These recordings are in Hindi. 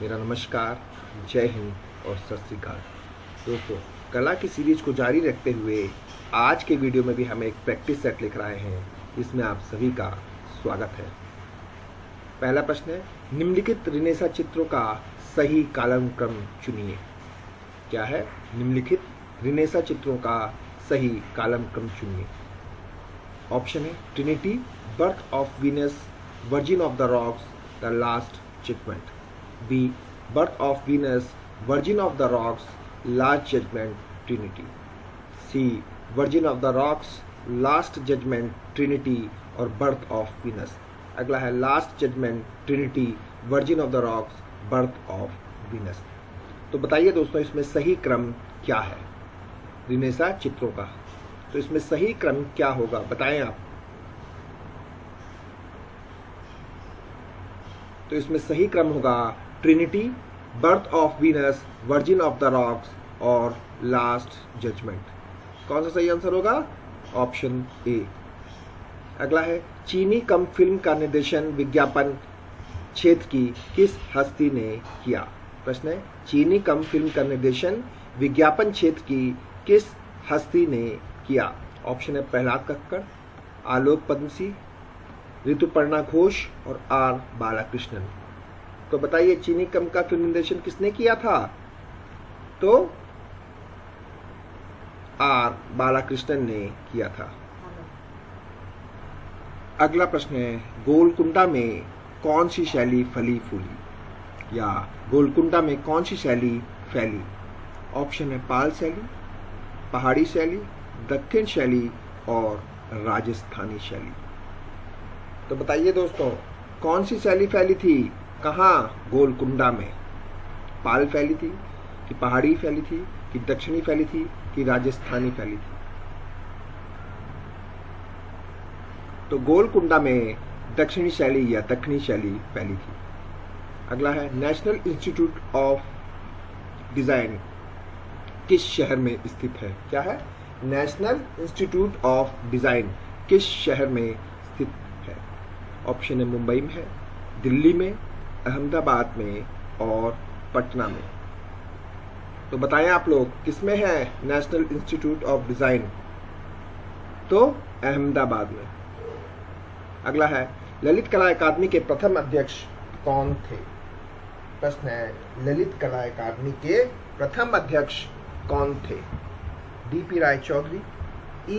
मेरा नमस्कार, जय हिंद और सत श्री अकाल। दोस्तों, कला की सीरीज को जारी रखते हुए आज के वीडियो में भी हम एक प्रैक्टिस सेट लिख रहे हैं, इसमें आप सभी का स्वागत है। पहला प्रश्न है, निम्नलिखित रेनेसां चित्रों का सही कालक्रम चुनिए। क्या है? निम्नलिखित रेनेसां चित्रों का सही कालक्रम चुनिए। ऑप्शन है Trinity, birth of Venus, virgin of the rocks, the last judgement. B. Birth of Venus, Virgin of the Rocks, Last Judgment, Trinity. C. Virgin of the Rocks, Last Judgment, Trinity और Birth of Venus। अगला है Last Judgment, Trinity, Virgin of the Rocks, Birth of Venus। तो बताइए दोस्तों, इसमें सही क्रम क्या है रेनेसां चित्रों का? तो इसमें सही क्रम क्या होगा, बताएं आप। तो इसमें सही क्रम होगा Trinity, birth of Venus, virgin of the rocks और लास्ट जजमेंट। कौन सा सही आंसर होगा? Option A. अगला है, चीनी कम फिल्म का निर्देशन विज्ञापन क्षेत्र की किस हस्ती ने किया? प्रश्न है, चीनी कम फिल्म का निर्देशन विज्ञापन क्षेत्र की किस हस्ती ने किया? ऑप्शन है प्रहलाद कक्कड़, आलोक पद्मसी, ऋतुपर्णा घोष और आर बालाकृष्णन। तो बताइए, चीनी कम का फिल्म निर्देशन किसने किया था? तो आर बालाकृष्णन ने किया था। अगला प्रश्न है, गोलकुंडा में कौन सी शैली फली फूली? या गोलकुंडा में कौन सी शैली फैली? ऑप्शन है पाल शैली, पहाड़ी शैली, दक्षिण शैली और राजस्थानी शैली। तो बताइए दोस्तों, कौन सी शैली फैली थी? कहाँ? गोलकुंडा में। पाल फैली थी कि पहाड़ी फैली थी कि दक्षिणी फैली थी कि राजस्थानी फैली थी? तो गोलकुंडा में दक्षिणी शैली या दक्षिणी शैली फैली थी। अगला है, नेशनल इंस्टीट्यूट ऑफ डिजाइन किस शहर में स्थित है? क्या है? नेशनल इंस्टीट्यूट ऑफ डिजाइन किस शहर में स्थित है? ऑप्शन है मुंबई में है, दिल्ली में, अहमदाबाद में और पटना में। तो बताएं आप लोग, किसमें है नेशनल इंस्टीट्यूट ऑफ डिजाइन? तो अहमदाबाद में। अगला है, ललित कला अकादमी के प्रथम अध्यक्ष कौन थे? प्रश्न है, ललित कला अकादमी के प्रथम अध्यक्ष कौन थे? डीपी राय चौधरी,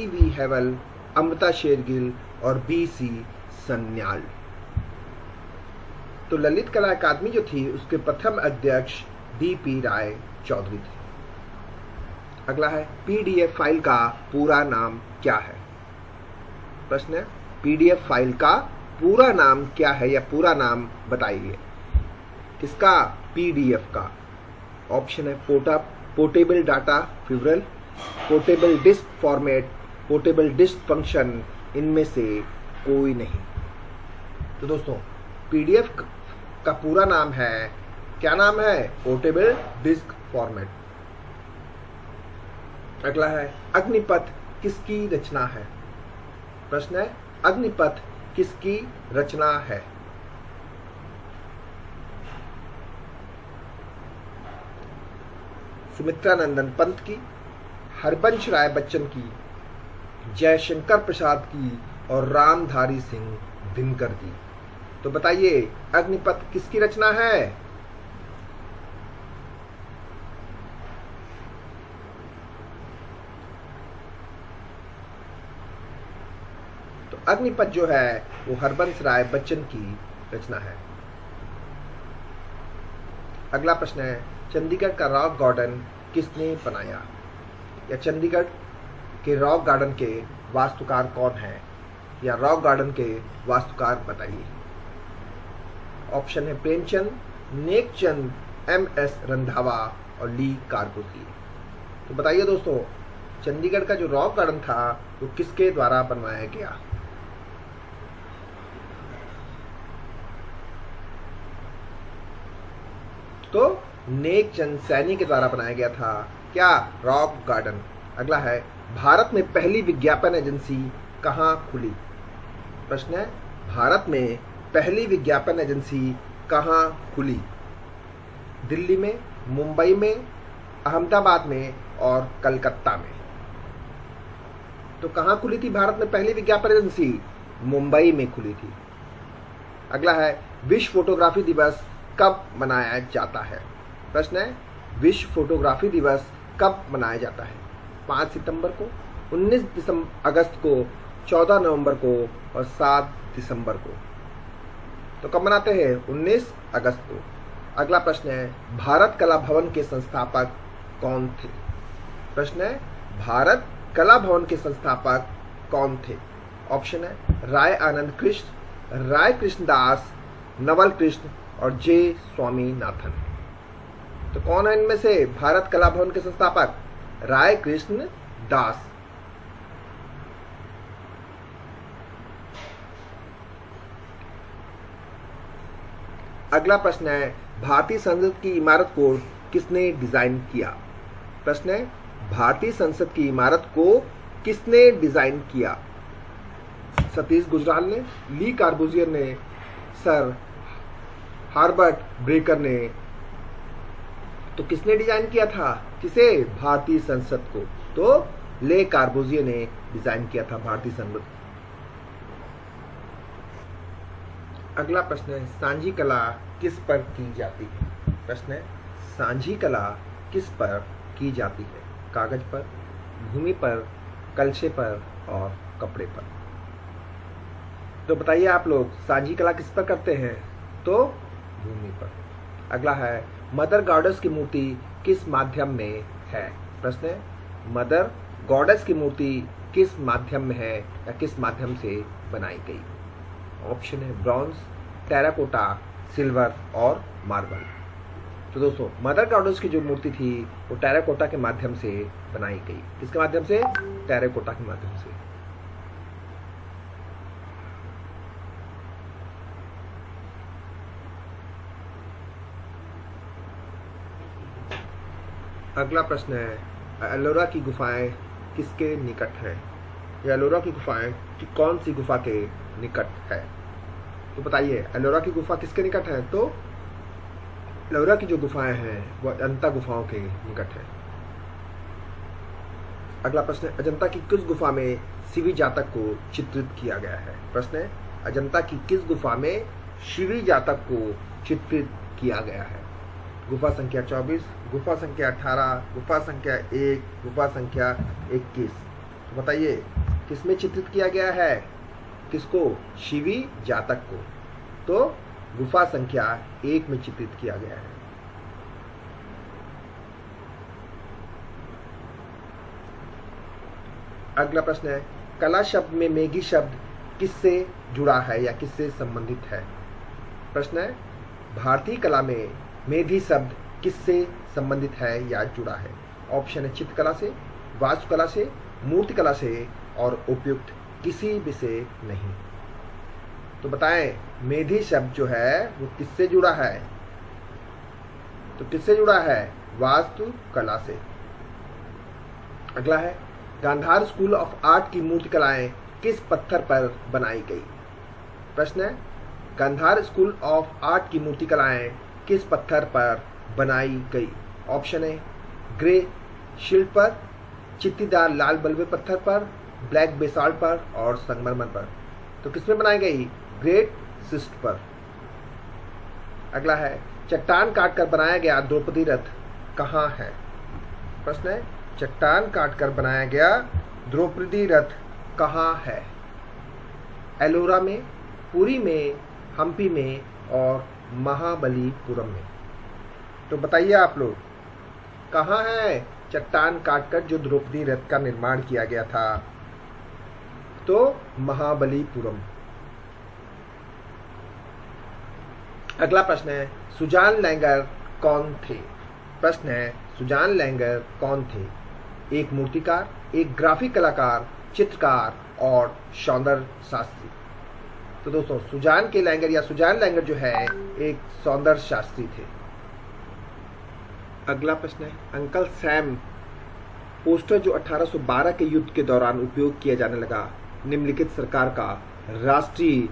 ईवी हेवल, अमृता शेरगिल और बीसी सन्याल। तो ललित कला अकादमी जो थी उसके प्रथम अध्यक्ष डीपी राय चौधरी थे। अगला है, पीडीएफ फाइल का पूरा नाम क्या है? प्रश्न है, पीडीएफ फाइल का पूरा नाम क्या है या पूरा नाम बताइए। किसका? पीडीएफ का। ऑप्शन है पोर्टेबल डाटा विवरण, portable disk format, portable disk function, इनमें से कोई नहीं। तो दोस्तों, पीडीएफ का पूरा नाम है, क्या नाम है? Portable disk format. अगला है, अग्निपथ किसकी रचना है? प्रश्न है, अग्निपथ किसकी रचना है? सुमित्रा नंदन पंत की, हरबंश राय बच्चन की, जयशंकर प्रसाद की और रामधारी सिंह दिनकर की। तो बताइए, अग्निपथ किसकी रचना है? तो अग्निपथ जो है वो हरबंश राय बच्चन की रचना है। अगला प्रश्न है, चंडीगढ़ का रॉक गार्डन किसने बनाया? या चंडीगढ़ के रॉक गार्डन के वास्तुकार कौन है? या रॉक गार्डन के वास्तुकार बताइए। ऑप्शन है प्रेमचंद, नेकचंद, एमएस रंधावा और ली कार्बुकी। तो बताइए दोस्तों, चंडीगढ़ का जो रॉक गार्डन था वो किसके द्वारा बनवाया गया? तो नेकचंद सैनी के द्वारा बनाया गया था। क्या? Rock garden. अगला है, भारत में पहली विज्ञापन एजेंसी कहाँ खुली? प्रश्न है, भारत में पहली विज्ञापन एजेंसी कहाँ खुली? दिल्ली में, मुंबई में, अहमदाबाद में और कलकत्ता में। तो कहाँ खुली थी भारत में पहली विज्ञापन एजेंसी? मुंबई में खुली थी। अगला है, विश्व फोटोग्राफी दिवस कब मनाया जाता है? प्रश्न है, विश्व फोटोग्राफी दिवस कब मनाया जाता है? 5 सितंबर को, 19 अगस्त को, 14 नवंबर को और 7 दिसंबर को। तो कब मनाते हैं? 19 अगस्त को। अगला प्रश्न है, भारत कला भवन के संस्थापक कौन थे? प्रश्न है, भारत कला भवन के संस्थापक कौन थे? ऑप्शन है, राय आनंद कृष्ण, राय कृष्णदास, नवल कृष्ण और जे स्वामीनाथन। तो कौन है इनमें से भारत कला भवन के संस्थापक? राय कृष्ण दास। अगला प्रश्न है, भारतीय संसद की इमारत को किसने डिजाइन किया? प्रश्न है, भारतीय संसद की इमारत को किसने डिजाइन किया? सतीश गुजराल ने, ली कार्बूजियर ने, सर हार्बर्ट ब्रेकर ने। तो किसने डिजाइन किया था? किसे? भारतीय संसद को। तो ले कार्बूजियर ने डिजाइन किया था भारतीय संसद। अगला प्रश्न है, सांझी कला किस पर की जाती है? प्रश्न है, सांझी कला किस पर की जाती है? कागज पर, भूमि पर, कलशे पर और कपड़े पर। तो बताइए आप लोग, सांझी कला किस पर करते हैं? तो भूमि पर। अगला है, मदर गॉडेस की मूर्ति किस माध्यम में है? प्रश्न है, मदर गॉडेस की मूर्ति किस माध्यम में है या किस माध्यम से बनाई गई? ऑप्शन है, ब्रॉन्ज, टेराकोटा, सिल्वर और मार्बल। तो दोस्तों, मदर गॉडेस की जो मूर्ति थी वो टेराकोटा के माध्यम से बनाई गई। किसके माध्यम से? टेराकोटा के माध्यम से। अगला प्रश्न है, एलोरा की गुफाएं किसके निकट हैं? या एलोरा की गुफाएं कि कौन सी गुफा के निकट है? तो बताइए, एलोरा की गुफा किसके निकट है? तो एलोरा की जो गुफाएं हैं वो अजंता गुफाओं के निकट है। अगला प्रश्न है, अजंता की किस गुफा में शिवी जातक को चित्रित किया गया है? प्रश्न है, अजंता की किस गुफा में शिवी जातक को चित्रित किया गया है? गुफा संख्या 24, गुफा संख्या 18, गुफा संख्या 1, गुफा संख्या 21। तो बताइए, किसमें चित्रित किया गया है? किसको? शिवी जातक को। तो गुफा संख्या 1 में चित्रित किया गया है। अगला प्रश्न है, कला शब्द में मेघी शब्द किससे जुड़ा है या किससे संबंधित है? प्रश्न है, भारतीय कला में मेघी शब्द किससे संबंधित है या जुड़ा है? ऑप्शन है, चित्रकला से, वास्तुकला से, मूर्तिकला से और उपयुक्त किसी भी से नहीं। तो बताएं, मेघी शब्द जो है वो किससे जुड़ा है? तो किससे जुड़ा है? वास्तुकला से। अगला है, गांधार स्कूल ऑफ आर्ट की मूर्तिकलाएं किस पत्थर पर बनाई गई? प्रश्न है, गांधार स्कूल ऑफ आर्ट की मूर्तिकलाएं किस पत्थर पर बनाई गई? ऑप्शन है, ग्रे शील्ड पर, चित्तीदार लाल बलुवे पत्थर पर, ब्लैक बेसाल्ट पर और संगमरमर पर। तो किसमें बनाई गई? ग्रेट सिस्ट पर। अगला है, चट्टान काटकर बनाया गया द्रौपदी रथ कहाँ है? प्रश्न है, चट्टान काटकर बनाया गया द्रौपदी रथ कहाँ है? एलोरा में, पुरी में, हम्पी में और महाबलीपुरम में। तो बताइए आप लोग, कहाँ है चट्टान काटकर जो द्रौपदी रथ का निर्माण किया गया था? तो महाबलीपुरम। अगला प्रश्न है, सुजान लैंगर कौन थे? प्रश्न है, सुजान लैंगर कौन थे? एक मूर्तिकार, एक ग्राफिक कलाकार, चित्रकार और सौंदर्य शास्त्री। तो दोस्तों, सुजान के लैंगर या सुजान लैंगर जो है एक सौंदर्य शास्त्री थे। अगला प्रश्न है, अंकल सैम पोस्टर जो 1812 के युद्ध के दौरान उपयोग किया जाने लगा, निम्नलिखित सरकार का राष्ट्रीय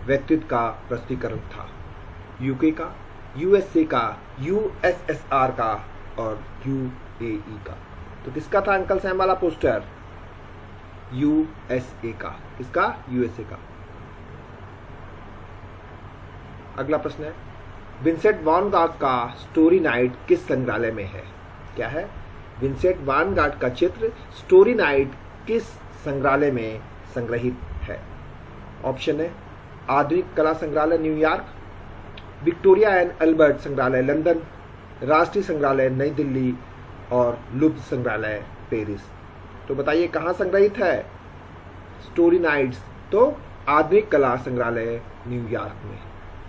व्यक्तित्व का प्रस्तुतिकरण था? यूके का, यूएसए का, यूएसएसआर का और यूएई का? तो किसका था अंकल सैम वाला पोस्टर? यूएसए का। किसका? यूएसए का। अगला प्रश्न है, विंसेंट वैन गॉग का स्टोरी नाइट किस संग्रहालय में है? क्या है? विंसेंट वैन गॉग का चित्र स्टोरी नाइट किस संग्रहालय में संग्रहित है? ऑप्शन है आधुनिक कला संग्रहालय न्यूयॉर्क, विक्टोरिया एंड अल्बर्ट संग्रहालय लंदन, राष्ट्रीय संग्रहालय नई दिल्ली और लुव्र संग्रहालय पेरिस। तो बताइए कहाँ संग्रहित है स्टोरी नाइट्स? तो आधुनिक कला संग्रहालय न्यूयॉर्क में।